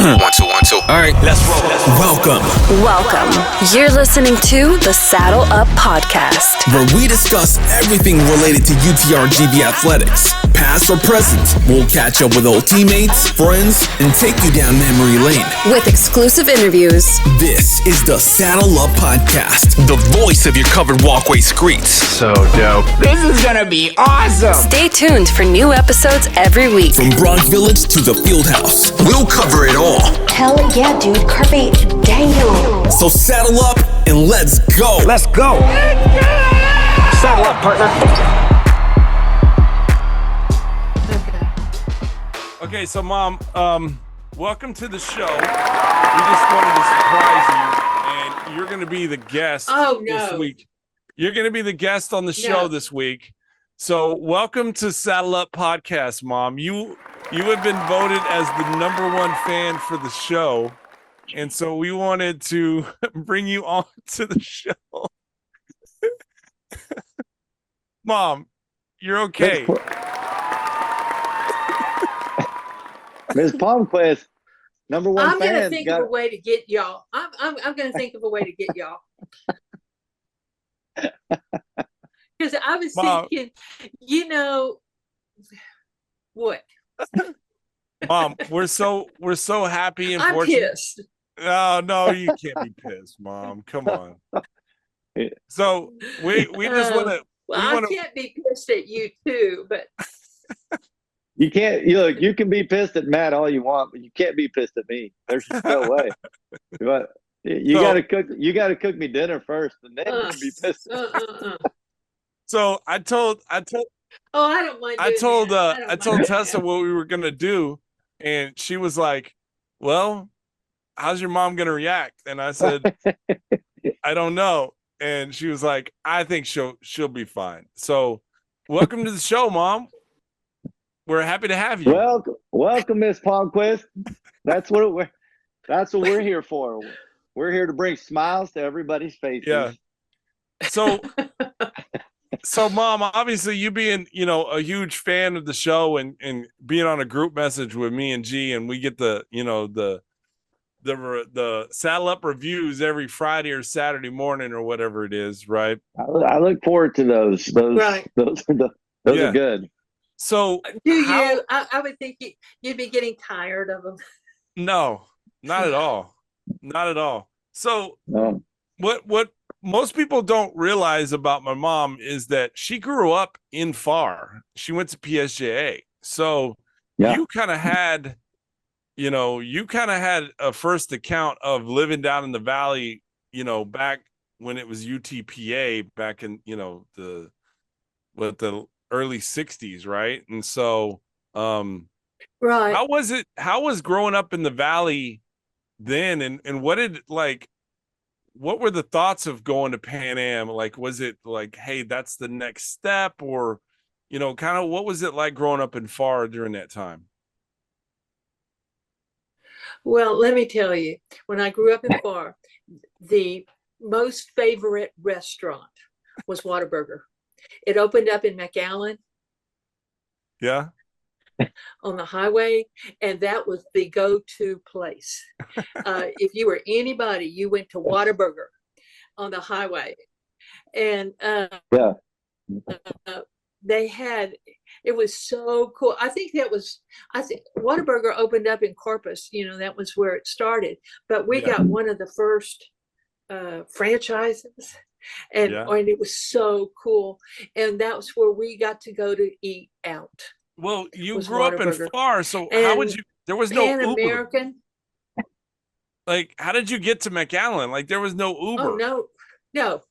One, two, one, two. All right, let's roll. Welcome. You're listening to the Saddle Up Podcast, where we discuss everything related to UTRGV athletics, past or present. We'll catch up with old teammates, friends, and take you down memory lane with exclusive interviews. This is the Saddle Up Podcast, the voice of your covered walkway streets. So dope. This is gonna be awesome. Stay tuned for new episodes every week. From Bronx Village to the Fieldhouse, we'll cover it all. Hell yeah, dude. Carpe diem. So saddle up and let's go. Let's go. Saddle up, partner. Okay, so Mom, welcome to the show. We just wanted to surprise you, and you're going to be the guest this week. You're going to be the guest on the show this week. So welcome to Saddle Up Podcast, Mom. You have been voted as the #1 fan for the show, and so we wanted to bring you on to the show. Mom, you're okay. Ms. Palmquist, #1 fan. I'm gonna think of a way to get y'all. I'm gonna think of a way to get y'all. Because I was thinking, what? Mom, we're so happy and I'm fortunate. pissed. Oh no, you can't be pissed, Mom. Come on. So we just want to. Well, I can't be pissed at you too, but you can't. You can be pissed at Matt all you want, but you can't be pissed at me. There's just no way. But you gotta cook. You gotta cook me dinner first, and then you can be pissed. So I told. Oh, I don't mind. I told Tessa what we were gonna do, and she was like, "Well, how's your mom gonna react?" And I said, "I don't know." And she was like, "I think she'll be fine." So, welcome to the show, Mom. We're happy to have you. Welcome, Miss Palmquist. That's what we're here for. We're here to bring smiles to everybody's faces. Yeah. So, Mom, obviously you being, a huge fan of the show and being on a group message with me and G, and we get the Saddle Up reviews every Friday or Saturday morning or whatever it is, right? I look forward to those. Those are good. I So, would think you'd be getting tired of them. No, not at all. Not at all. So, what most people don't realize about my mom is that she grew up in FAR. She went to PSJA. So you kind of had a first account of living down in the valley, back when it was UTPA back in, the early 60s. Right. And so, right. How was growing up in the valley then? And what were the thoughts of going to Pan Am? Like, was it like, hey, that's the next step, or, kind of what was it like growing up in FAR during that time? Well, let me tell you, when I grew up in FAR, the most favorite restaurant was Whataburger. It opened up in McAllen. Yeah. On the highway, and that was the go-to place. If you were anybody, you went to Whataburger on the highway, and they had. It was so cool. I think Whataburger opened up in Corpus. That was where it started. But we got one of the first franchises, and it was so cool. And that was where we got to go to eat out. Well, you grew up in FAR, so how would you? There was no Uber. American. Like, how did you get to McAllen? Like, there was no Uber. Oh no.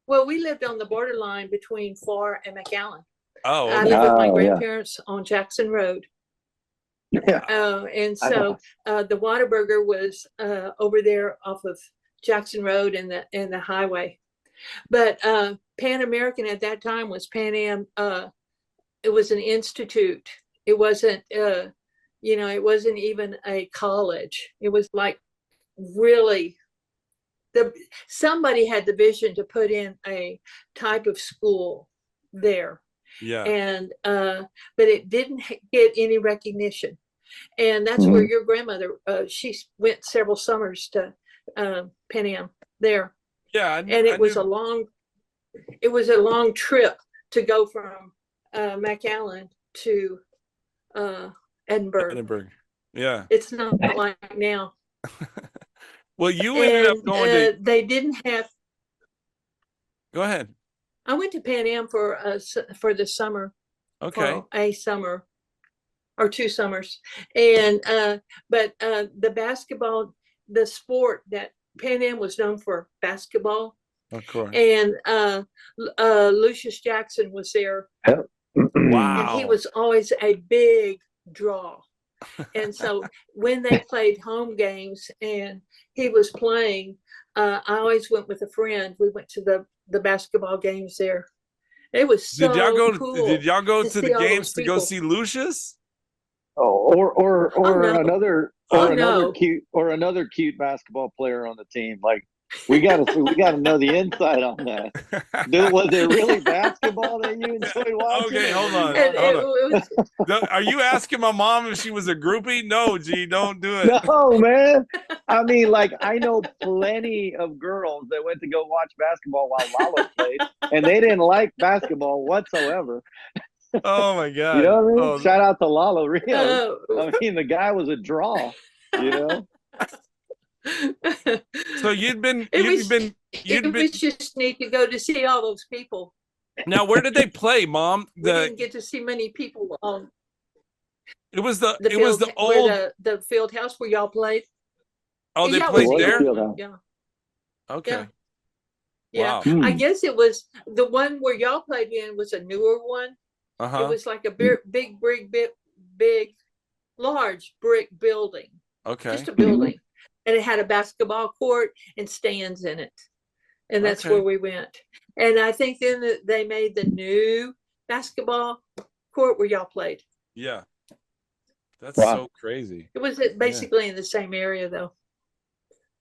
Well, we lived on the borderline between FAR and McAllen. Oh, okay. I lived with my grandparents on Jackson Road. Yeah. And so the Whataburger was over there off of Jackson Road and the highway. But Pan American at that time was Pan Am. It was an institute. It wasn't, it wasn't even a college. It was like really, somebody had the vision to put in a type of school there. Yeah. And, but it didn't get any recognition. and that's where your grandmother. She went several summers to Pan Am there. Yeah, and it was a long trip to go from McAllen to Edinburgh. Edinburgh. Yeah. It's not like now. Well, you ended up going to. They didn't have. Go ahead. I went to Pan Am for the summer. Okay. For a summer or 2 summers, and but the basketball, the sport that Pan Am was known for, basketball. Of course. And Lucius Jackson was there. Wow. And he was always a big draw. And so when they played home games and he was playing, I always went with a friend. We went to the basketball games there. It was so cool. Did y'all go to the games to go see Lucius? Or another no. another cute basketball player on the team. Like we gotta know the insight on that. Was it really basketball that you enjoyed watching? Okay, hold on. Are you asking my mom if she was a groupie? No, G, don't do it. No, man. I mean, like, I know plenty of girls that went to go watch basketball while Lalo played, and they didn't like basketball whatsoever. Oh my God! You know what I mean? Oh. Shout out to Lalo, really. I mean, the guy was a draw. You know. So it was just neat to go to see all those people. Now, where did they play, Mom? We didn't get to see many people. It was the old the field house where y'all played. Oh, they played there. Yeah. Okay. Yeah. Wow. I guess it was the one where y'all played in was a newer one. It was like a big, large brick building. Okay. Just a building. And it had a basketball court and stands in it. And that's where we went. And I think then they made the new basketball court where y'all played. Yeah. That's so crazy. It was basically in the same area though.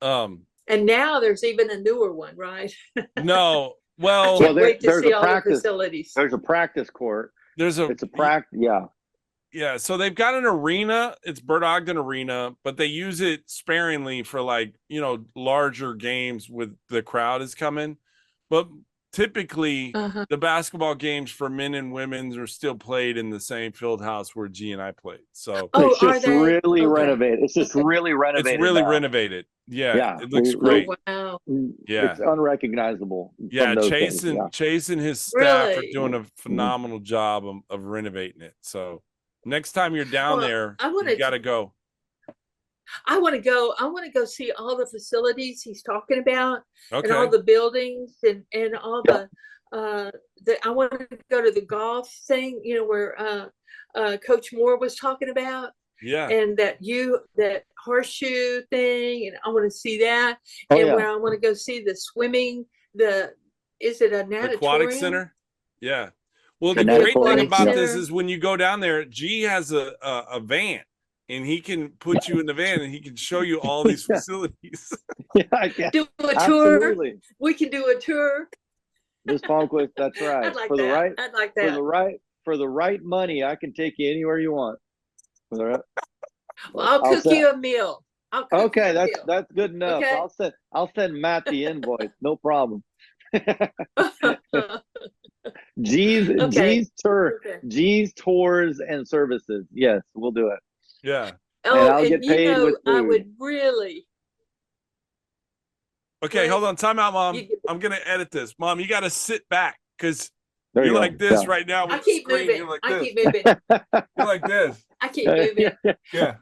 And now there's even a newer one, right? No. Well, there's a practice facilities. There's a practice court. It's a practice. Yeah. Yeah, so they've got an arena. It's Bert Ogden Arena, but they use it sparingly for larger games with the crowd is coming. But typically, the basketball games for men and women's are still played in the same field house where G and I played. So it's just really renovated. It's just really renovated. It's really renovated. Yeah, it looks great. Oh, wow. Yeah, it's unrecognizable. Yeah, Chase and his staff are doing a phenomenal job of renovating it. So. Next time you're down there, you got to go. I want to go. I want to go see all the facilities he's talking about, and all the buildings and all the. I want to go to the golf thing. Where Coach Moore was talking about. Yeah. And that horseshoe thing, and I want to see that. Where I want to go see the swimming. Is it a natatorium? Aquatic center? Yeah. Well, the great thing about this is when you go down there, G has a van, and he can put you in the van, and he can show you all these facilities. Do a tour. Absolutely. We can do a tour. Miss Palmquist, that's right. I'd like that. I'd like that. For the right money, I can take you anywhere you want. Well, I'll cook you a meal. Okay, that's good enough. Okay. I'll send Matt the invoice. No problem. G's tours and services. Yes, we'll do it. Yeah. Oh, and I'll get paid with food. I would really. Okay, hold on. Time out, Mom. I'm gonna edit this. Mom, you got to sit back because you're like this right now. I keep moving. You're like You're like this. I keep moving. Yeah.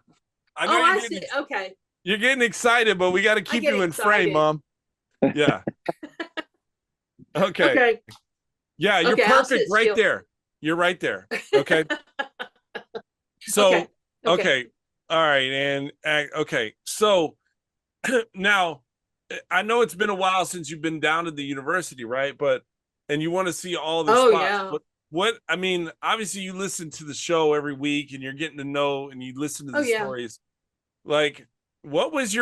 I know I see. Okay. You're getting excited, but we got to keep you in frame, Mom. Yeah. Okay. Yeah, you're perfect right there. You're right there. Okay. So, okay. All right. And okay. So now I know it's been a while since you've been down to the university, right? And you want to see all the spots. Yeah. But obviously you listen to the show every week and you're getting to know and you listen to the stories. Like, what was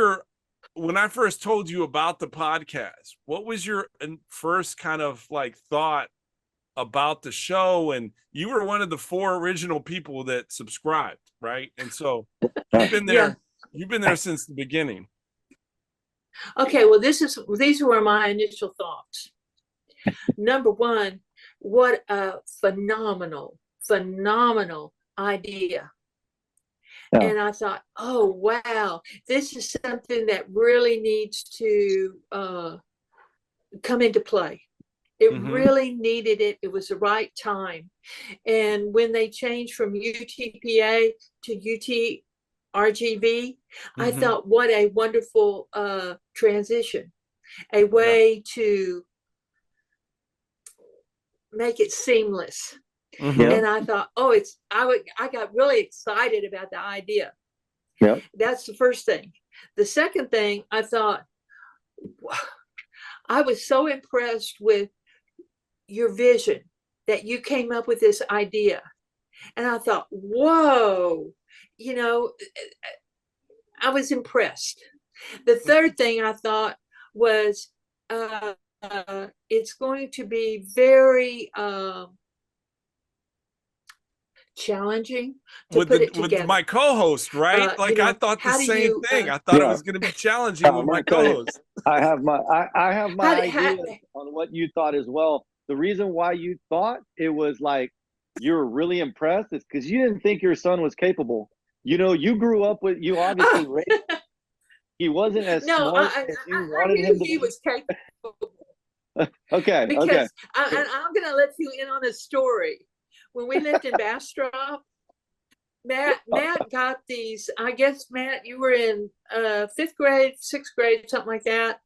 when I first told you about the podcast, what was your first kind of thought about the show, and you were one of the 4 original people that subscribed, right? And so you've been there. You've been there since the beginning. Okay, well, these were my initial thoughts. Number one, what a phenomenal idea. Yeah. And I thought, oh, wow, this is something that really needs to come into play. It really needed it. It was the right time. And when they changed from UTPA to UTRGV, I thought, what a wonderful transition, a way to make it seamless. And I thought, I got really excited about the idea. Yep. That's the first thing. The second thing, I thought, I was so impressed with your vision that you came up with this idea. And I thought, whoa, I was impressed. The third thing I thought was, it's going to be very challenging to put it together. With my co-host, right? I thought the same thing. I thought it was going to be challenging with my co-host. I have my idea on what you thought as well. The reason why you thought it was like you were really impressed is because you didn't think your son was capable. You grew up with, you obviously raised, he wasn't as smart as you wanted him to be. He was capable. Okay. Because I'm going to let you in on a story. When we lived in Bastrop, Matt got these. I guess, Matt, you were in 5th grade, 6th grade, something like that.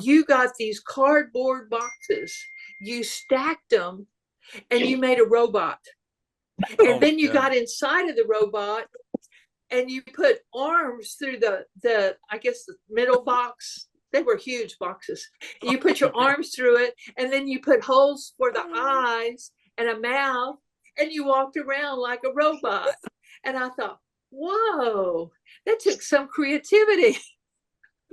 You got these cardboard boxes. You stacked them, and you made a robot. And then you got inside of the robot, and you put arms through the I guess the middle box. They were huge boxes. You put your arms through it, and then you put holes for the eyes and a mouth, and you walked around like a robot. And I thought, whoa, that took some creativity.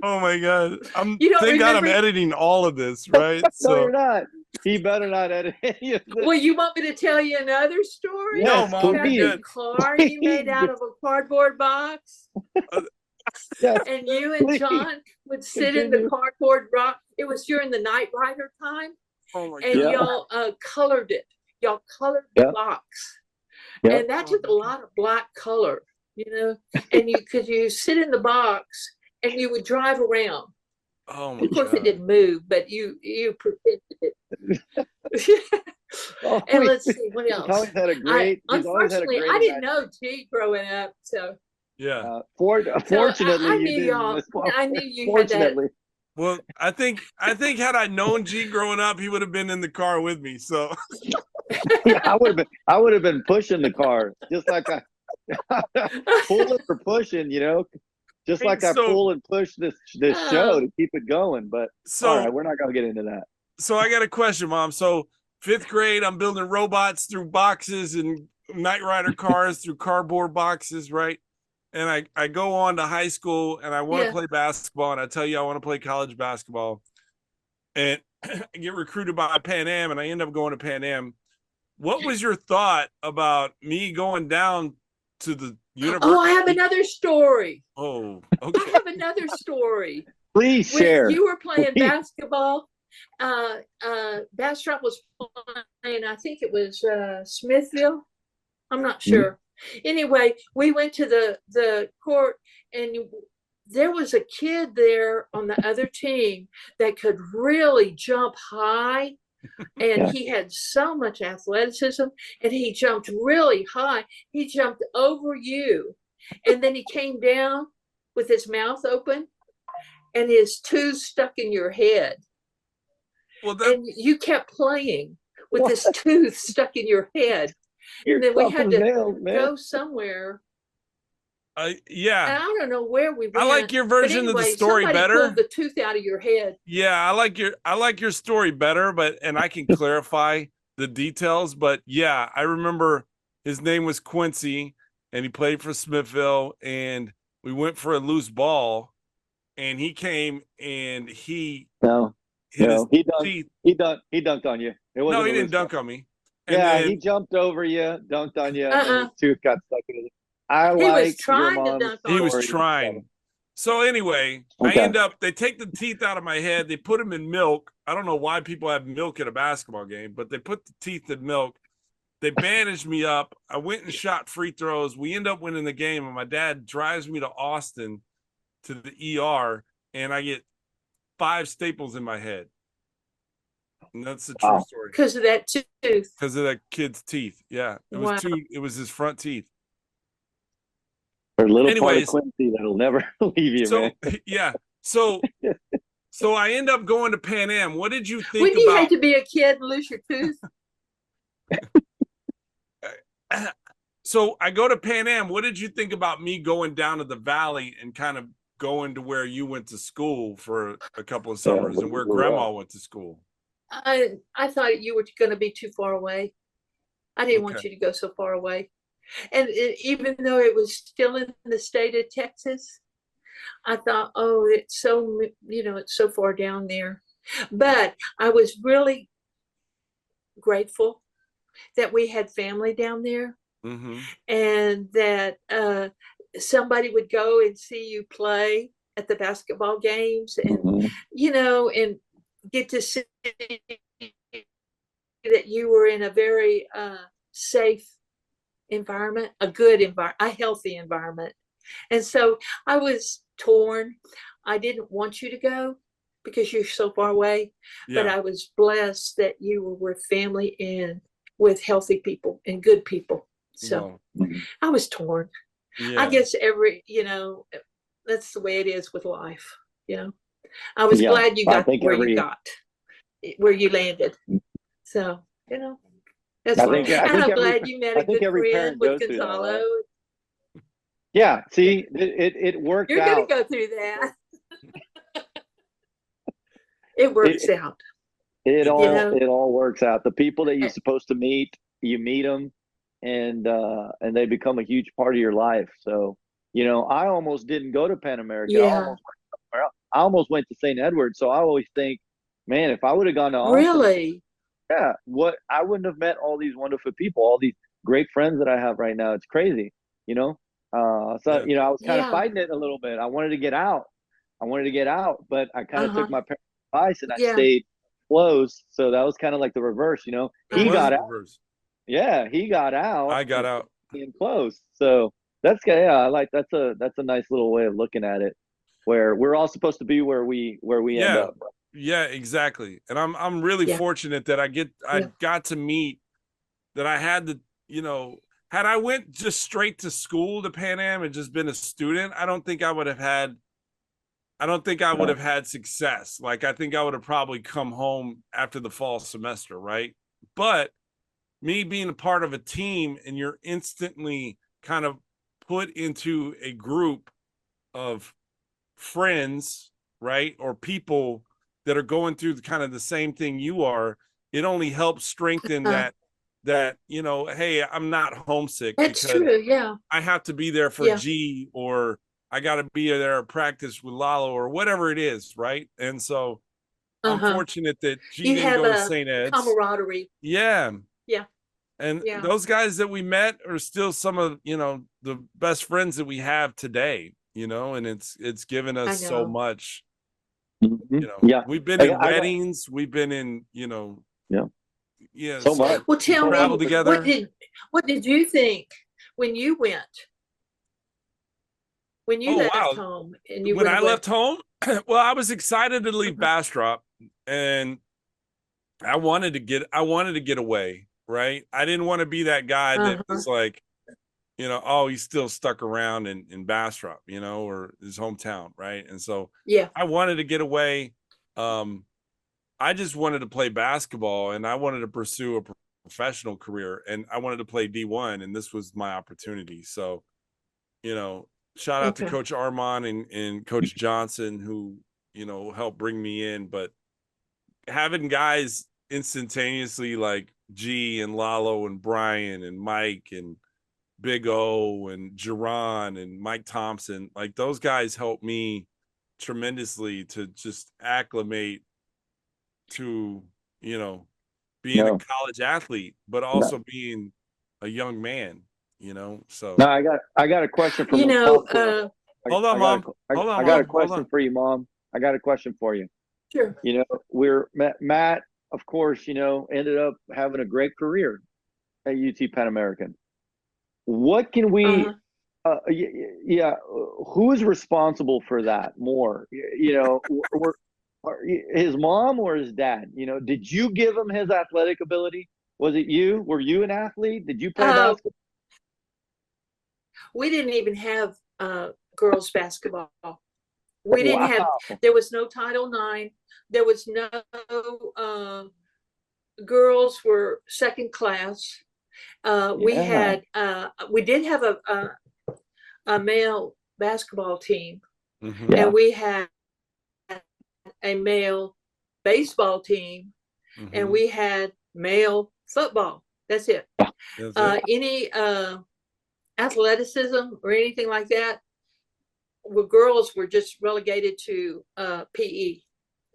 Oh my God. Thank God I'm editing all of this, right? No, you're not. He better not edit any of this. Well, you want me to tell you another story? Yes, no, Mom. About the car you made out of a cardboard box? Yes, and you and John would sit in the cardboard box. It was during the Knight Rider time. Oh my and God. y'all colored it. Y'all colored the box. And that took a lot of black color, and you sit in the box and you would drive around. Oh my Of course, God. it didn't move, but you pretended it. And let's see what else. He's always had a great. Unfortunately, I didn't know G growing up, so Yeah. Fortunately, I you knew didn't. y'all. As well. I knew you Fortunately. had Well, I think had I known G growing up, he would have been in the car with me. So Yeah, I would have been pushing the car just like I pulling or pushing, just like I pull and push this show to keep it going. But all right, we're not gonna get into that. So I got a question, Mom. So 5th grade, I'm building robots through boxes and Knight Rider cars through cardboard boxes, right? And I go on to high school and I want to play basketball, and I tell you I want to play college basketball, and I get recruited by Pan Am, and I end up going to Pan Am. What was your thought about me going down to the university? Oh, I have another story. Oh, okay. I have another story. Please share. When you were playing basketball, Bastrop was playing, I think it was Smithville. I'm not sure. Anyway, we went to the court, and there was a kid there on the other team that could really jump high. And he had so much athleticism, and he jumped really high. He jumped over you, and then he came down with his mouth open and his tooth stuck in your head. Well, and you kept playing with this tooth stuck in your head. And then we had to go somewhere. Yeah. And I don't know where we went. I like your version of the story better. Pulled the tooth out of your head. Yeah, I like your story better, and I can clarify the details. But yeah, I remember his name was Quincy, and he played for Smithville, and we went for a loose ball, and he came and he hit his he dunked. teeth. He dunked on you. It wasn't. No, he a didn't loose dunk one. on me. And Yeah, then, he jumped over you, dunked on you, and then his tooth got stuck in it. I He was like your trying to mom's dunk on he you. was story. trying. So anyway, I Okay. end up, they take the teeth out of my head. They put them in milk. I don't know why people have milk at a basketball game, but they put the teeth in milk. They bandaged me up. I went and shot free throws. We end up winning the game, and my dad drives me to Austin to the ER, and I get 5 staples in my head. And that's the true story. Because of that tooth. Because of that kid's teeth. Yeah. It was it was his front teeth. There's a little Anyways, part of Quincy that'll never leave you, so man. yeah. So I end up going to Pan Am. What did you think Wouldn't you about hate to be a kid and lose your tooth? So I go to Pan Am. What did you think about me going down to the valley and kind of going to where you went to school for a couple of summers and where grandma went to school? I thought you were going to be too far away. I didn't want Okay. you to go so far away. And even though it was still in the state of Texas, I thought, oh, it's so, it's so far down there. But I was really grateful that we had family down there, and that somebody would go and see you play at the basketball games, and and get to see that you were in a very safe environment, a good environment, a healthy environment. And so I was torn. I didn't want you to go because you're so far away, but I was blessed that you were with family and with healthy people and good people. So I was torn. I guess that's the way it is with life. I was glad you got where you got, where you landed. So, that's fine. And I'm glad you met a good friend with Gonzalo. Yeah, see, it worked out. You're going to go through that. It works out. It all works out. The people that you're supposed to meet, you meet them, and they become a huge part of your life. So, I almost didn't go to Pan America. Yeah. I almost went to St. Edward. So I always think, man, if I would have gone to Austin, really, I wouldn't have met all these wonderful people, all these great friends that I have right now. It's crazy, So I was kind of fighting it a little bit. I wanted to get out, but I kind of took my parents' advice and I stayed close. So that was kind of like the reverse, He got out. Yeah, he got out. I got out. Being close. So that's I like that's a nice little way of looking at it, where we're all supposed to be where we end up. Yeah, exactly. And I'm really fortunate that I got to meet, that I had the, had I went just straight to school to Pan Am and just been a student, I don't think I would have had success. Like, I think I would have probably come home after the fall semester, right? But me being a part of a team, and you're instantly kind of put into a group of friends, right? Or people that are going through kind of the same thing you are, it only helps strengthen that, hey, I'm not homesick. That's because true. Yeah. I have to be there for G, or I got to be there at practice with Lalo, or whatever it is. Right. And so I'm fortunate that G didn't go to St. Ed's. Camaraderie. Yeah. Yeah. And those guys that we met are still some of, the best friends that we have today, and it's given us so much. We've been in weddings, we've been in, so much. Well, tell me, together. What did you think when you went? When you left home and you when I left home, well, I was excited to leave Bastrop, and I wanted to get away, right? I didn't want to be that guy that was like, he's still stuck around in Bastrop, or his hometown, right? And so I wanted to get away. I just wanted to play basketball, and I wanted to pursue a professional career, and I wanted to play D1, and this was my opportunity. So, shout out to Coach Armand and Coach Johnson, who, helped bring me in. But having guys instantaneously like G and Lalo and Brian and Mike and Big O and Jerron and Mike Thompson, like, those guys helped me tremendously to just acclimate to, being No. a college athlete, but also being a young man, so. No, I got a question for Mom. Hold on, Mom. Hold on, I got a Mom. question for you, Mom. I got a question for you. Sure. We're Matt, of course, ended up having a great career at UT Pan American. What can we, who is responsible for that more? His mom or his dad? Did you give him his athletic ability? Was it you? Were you an athlete? Did you play basketball? We didn't even have girls basketball. We didn't have. There was no Title IX. There was no. Girls were second class. We did have a male basketball team, and we had a male baseball team, and we had male football. That's it. Any athleticism or anything like that, girls were just relegated to PE.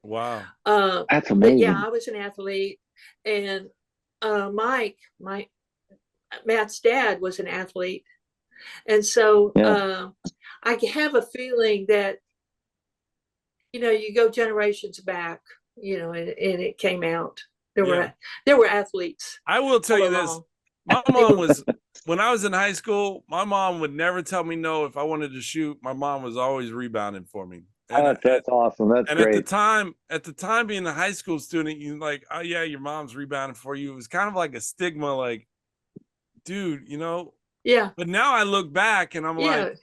Wow. That's amazing. But yeah, I was an athlete, and Mike, Matt's dad, was an athlete, and so I have a feeling that you go generations back, and it came out. There were athletes. I will tell you this: my mom was, when I was in high school, my mom would never tell me no if I wanted to shoot. My mom was always rebounding for me. And, that's awesome. That's great. At the time, being a high school student, you like, oh yeah, your mom's rebounding for you. It was kind of like a stigma, like, dude, Yeah. But now I look back and I'm like,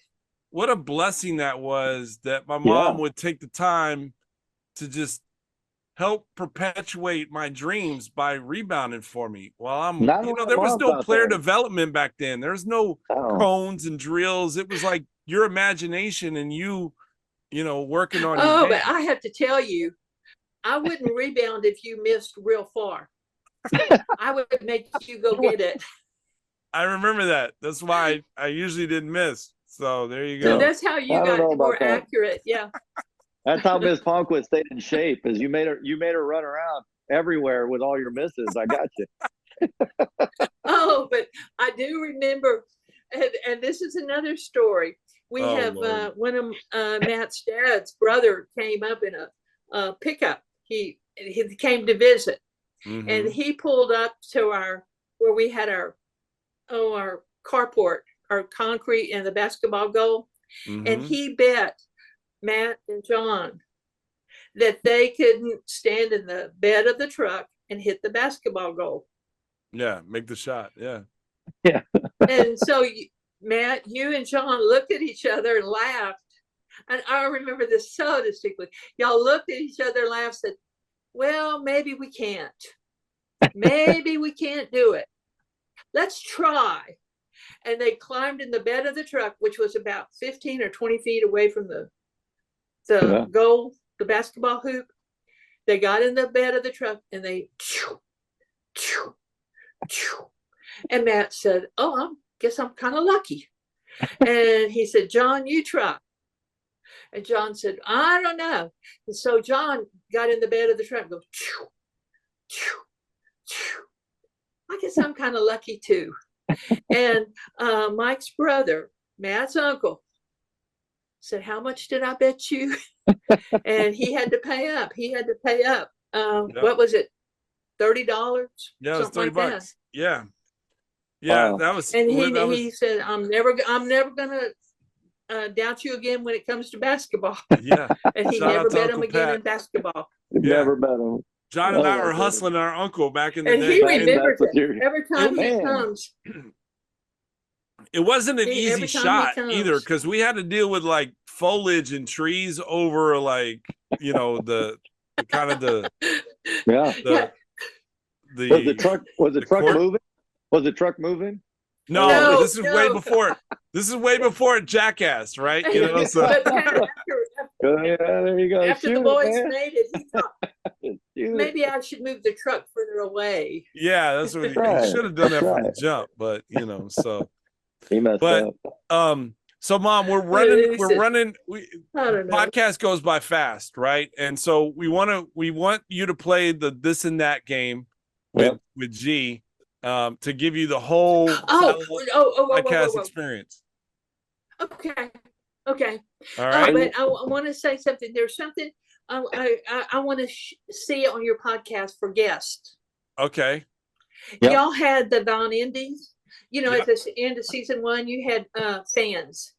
what a blessing that was, that my mom would take the time to just help perpetuate my dreams by rebounding for me while I'm, there was no player development back then. There's no cones and drills. It was like your imagination and you working on your but I have to tell you, I wouldn't rebound if you missed real far. I would make you go get it. I remember that. That's why I usually didn't miss. So there you go. So that's how you got more accurate. Yeah. That's how Miss Palmquist stayed in shape, is you made her run around everywhere with all your misses. I got you. But I do remember, and this is another story. We have one of Matt's dad's brother came up in a pickup. He came to visit, and he pulled up to where we had our carport, our concrete and the basketball goal, and he bet Matt and John that they couldn't stand in the bed of the truck and hit the basketball goal. Yeah, make the shot. Yeah. Yeah. And so Matt, you and John looked at each other and laughed. And I remember this so distinctly. Y'all looked at each other and laughed, said, well, maybe we can't. Maybe we can't do it. Let's try. And they climbed in the bed of the truck, which was about 15 or 20 feet away from the goal, the basketball hoop. They got in the bed of the truck and they and Matt said, oh, I guess I'm kind of lucky. And he said, John, you try. And John said, I don't know. And so John got in the bed of the truck and goes, I guess I'm kind of lucky too. And Mike's brother, Matt's uncle, said, how much did I bet you? And he had to pay up. What was it? $30? Yeah, it was $30. Like yeah. That was. And he said, I'm never gonna doubt you again when it comes to basketball. Yeah. And he never bet him again in basketball. Never bet him. John and I were hustling our uncle back in the day. And he remembers it every time he comes. It wasn't an easy shot either, because we had to deal with like foliage and trees over like, the kind of the was the truck moving? Was the truck moving? No, this is way before. This is way before Jackass, right? So. There you go. After the boys made it, he thought maybe I should move the truck further away. Yeah, that's what he should have done that from the jump, but so he messed up. So, Mom, we're running. I don't know. Podcast goes by fast, right? And so we want you to play the this and that game with G, to give you the whole podcast experience. Okay. All right. But I want to say something. There's something I want to see on your podcast for guests. Okay. Yep. Y'all had the Von Indies. At the end of season 1, you had fans.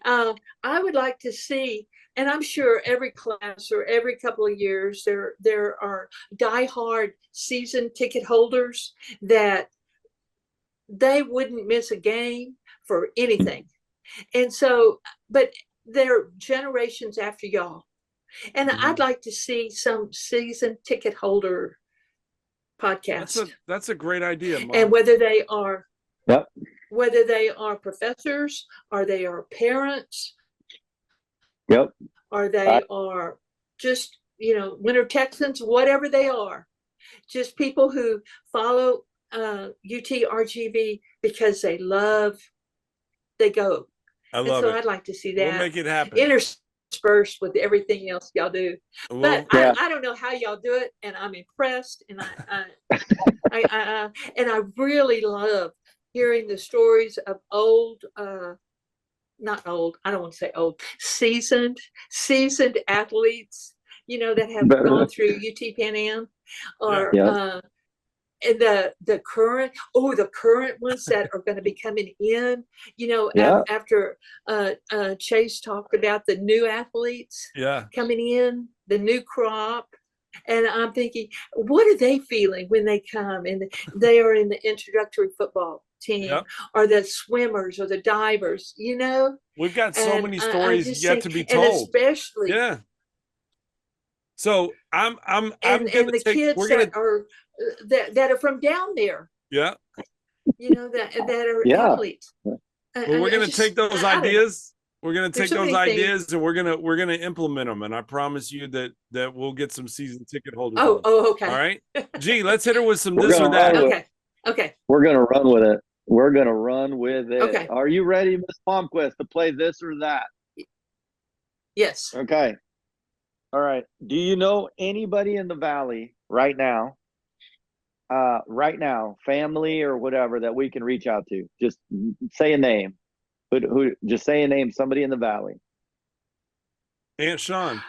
I would like to see, and I'm sure every class or every couple of years there are diehard season ticket holders that they wouldn't miss a game for anything. And so, but they're generations after y'all. And I'd like to see some season ticket holder podcast. That's a great idea, Mom. And whether they are professors, or they are parents, or they are just, Winter Texans, whatever they are, just people who follow UTRGV because they go. I love it. I'd like to see that. We'll make it happen. Interspersed with everything else y'all do. But I don't know how y'all do it, and I'm impressed, and I really love hearing the stories of seasoned athletes, that have gone through UT Pan Am, or and the current ones that are going to be coming in, after Chase talked about the new athletes coming in, the new crop. And I'm thinking, what are they feeling when they come and they are in the introductory football team, or the swimmers or the divers, We've got so many stories yet to be told. And especially So I'm and the kids that are from down there. Yeah. That are athletes. Well, we're gonna take those ideas. We're gonna take those ideas and we're gonna implement them. And I promise you that we'll get some season ticket holders. Okay. All right. Gee, let's hit her with some this or that. Okay. We're gonna run with it. Okay. Are you ready, Miss Palmquist, to play this or that? Yes. Okay. All right. Do you know anybody in the Valley right now, family or whatever, that we can reach out to? Just say a name. Who? Just say a name. Somebody in the Valley. Aunt Sean.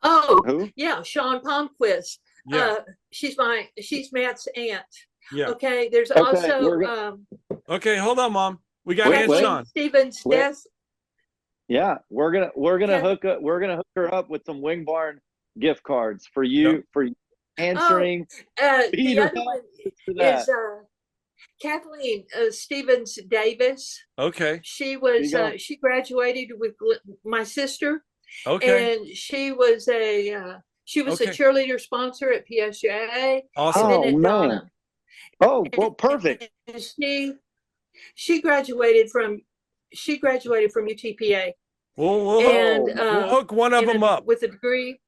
Oh, who? Yeah, Shannon Palmquist. Yeah. She's Matt's aunt. Yeah. Okay. There's also Okay, hold on, Mom. We got Aunt Sean. Stevens. Yeah, we're gonna hook her up with some Wing Barn gift cards for you for answering. The other one is Kathleen Stevens Davis. Okay. She was she graduated with my sister. Okay. And she was a cheerleader sponsor at PSJA. Awesome. And then at Donna. Oh, well, perfect. And she graduated from UTPA. We'll hook one of them up with a degree.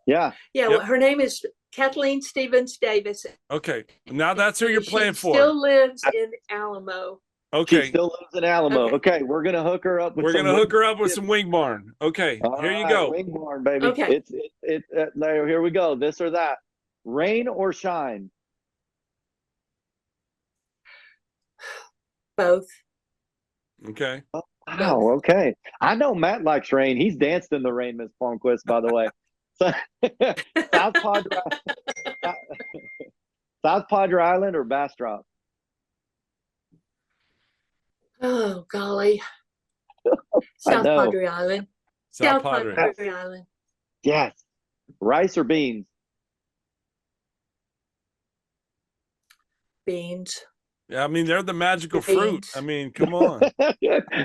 Yeah. Yeah. Well, her name is Kathleen Stevens Davis. Okay. Now that's who you're playing for. Still lives in Alamo. Okay. She still lives in Alamo. Okay. We're gonna hook her up. We're gonna hook her up with some Wing Barn. Okay. Here you go. Wing Barn, baby. Okay. Here we go. This or that. Rain or shine? Both. Okay. Wow. Okay. I know Matt likes rain. He's danced in the rain, Miss Palmquist, by the way. South Padre Island or Bastrop? Oh golly. South Padre Island. South Padre Island. Yes. Rice or beans? Beans. Yeah, I mean they're the magical fruit. I mean, come on.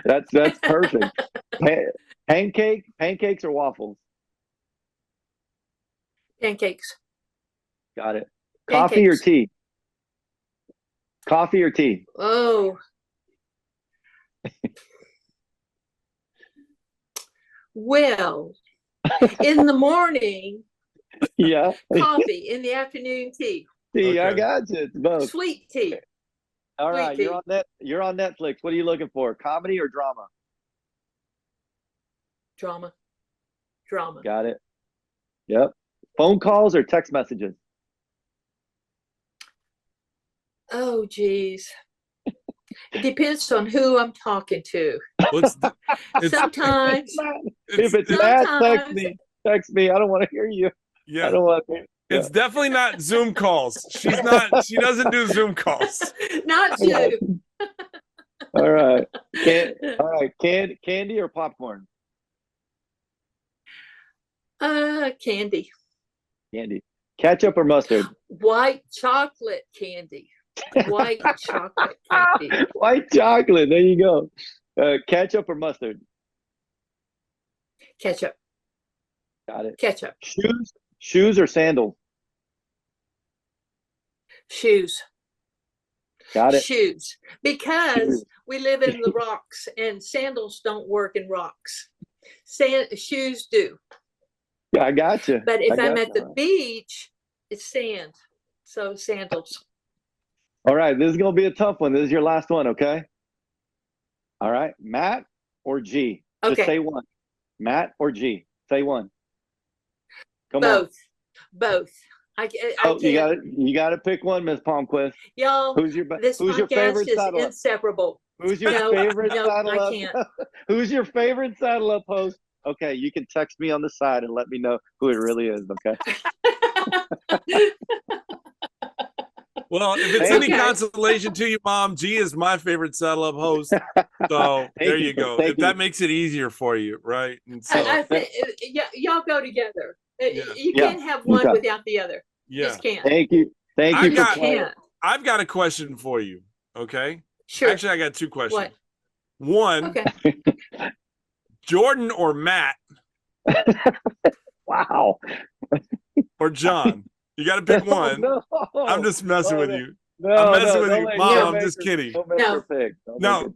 That's perfect. Pancakes or waffles? Pancakes. Got it. Coffee or tea? Coffee or tea? Oh. Well, in the morning, yeah. coffee. In the afternoon, tea. Tea, okay. I got you. It's both. Sweet tea. All right, Sweet pea. you're on Netflix. What are you looking for? Comedy or drama? Drama. Drama. Got it. Yep. Phone calls or text messages? Oh, geez. It depends on who I'm talking to. Sometimes. If it's Matt, text me. I don't want to hear you. Yeah. I don't want to hear. Yeah. It's definitely not Zoom calls. She doesn't do Zoom calls. Not Zoom. All right. Candy or popcorn? Candy. Candy. Ketchup or mustard? White chocolate candy. White chocolate candy. White chocolate. There you go. Ketchup or mustard? Ketchup. Got it. Ketchup. Shoes or sandals? Shoes. Got it. Shoes. Because we live in the rocks and sandals don't work in rocks. Shoes do. I got you. But if I'm at the beach, it's sand. So sandals. All right. This is going to be a tough one. This is your last one. Okay. All right. Matt or G? Okay. Just say one. Matt or G? Say one. Come Both. on. Both. You got to pick one, Miss Palmquist. Y'all, who's your favorite is saddle-up? inseparable. Who's your favorite saddle up? I can't. Who's your favorite saddle up host? Okay, you can text me on the side and let me know who it really is. Okay. Well, if it's any consolation to you, Mom, G is my favorite saddle up host. So there you go. If that makes it easier for you, right? And so, y'all go together. You can't have one without the other. Yeah. Just can't. Thank you. I've got a question for you. Okay. Sure. Actually, I got two questions. What? One, Jordan or Matt? Wow. Or John? You got to pick one. No. I'm just messing with you. No, I'm messing with don't you. make Mom, her I'm just kidding. Don't make her pick. No.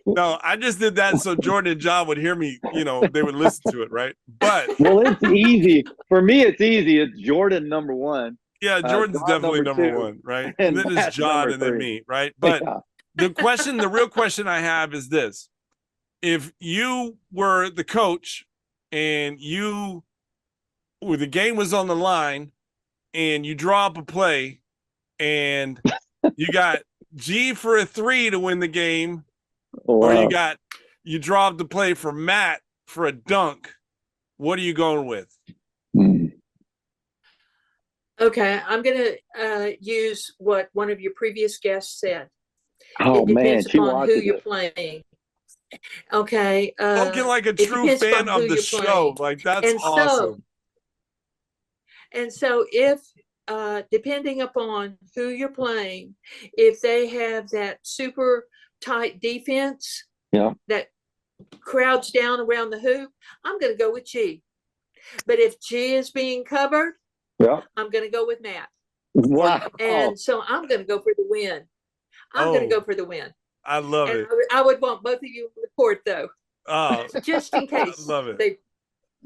No, I just did that so Jordan and John would hear me, they would listen to it, right? But well, it's easy. For me, it's easy. It's Jordan number one. Yeah, Jordan's definitely number two. one, right? And then it's John and then me, right? But the real question I have is this. If you were the coach and the game was on the line and you draw up a play and you got G for a 3 to win the game, or you draw up the play for Matt for a dunk, what are you going with? Okay, I'm going to use what one of your previous guests said. Oh, it depends man, on who you're playing. Okay. Looking like a true fan of the show. Like, that's awesome. So if, depending upon who you're playing, if they have that super tight defense that crowds down around the hoop, I'm going to go with G. But if G is being covered, I'm going to go with Matt. Wow. And so I'm going to go for the win. I'm going to go for the win. I love it. I would want both of you on the court, though. Just in case. I love it.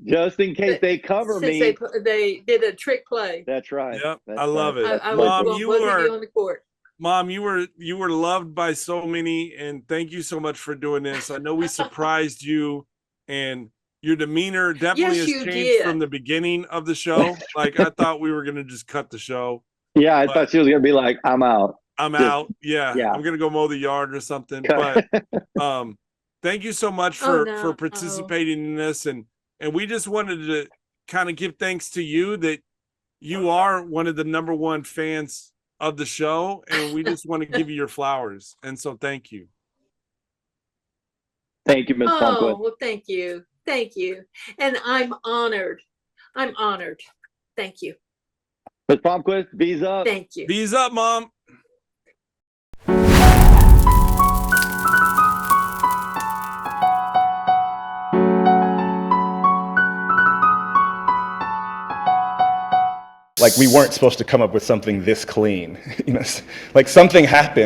Just in case they cover me. They did a trick play. That's right. Yep. That's I love it. I would want both of you on the court. Mom, you were loved by so many, and thank you so much for doing this. I know we surprised you, and your demeanor definitely has changed from the beginning of the show. Like, I thought we were gonna just cut the show. Yeah, I thought she was gonna be like, "I'm out. Out. Yeah, I'm gonna go mow the yard or something." But thank you so much for participating in this, and we just wanted to kind of give thanks to you that you are one of the number one fans of the show, and we just want to give you your flowers. And so thank you. Thank you, Ms. Palmquist. Well, thank you. Thank you. And I'm honored. Thank you. Ms. Palmquist, bees up. Thank you. Bees up, Mom. Like, we weren't supposed to come up with something this clean. Like, something happened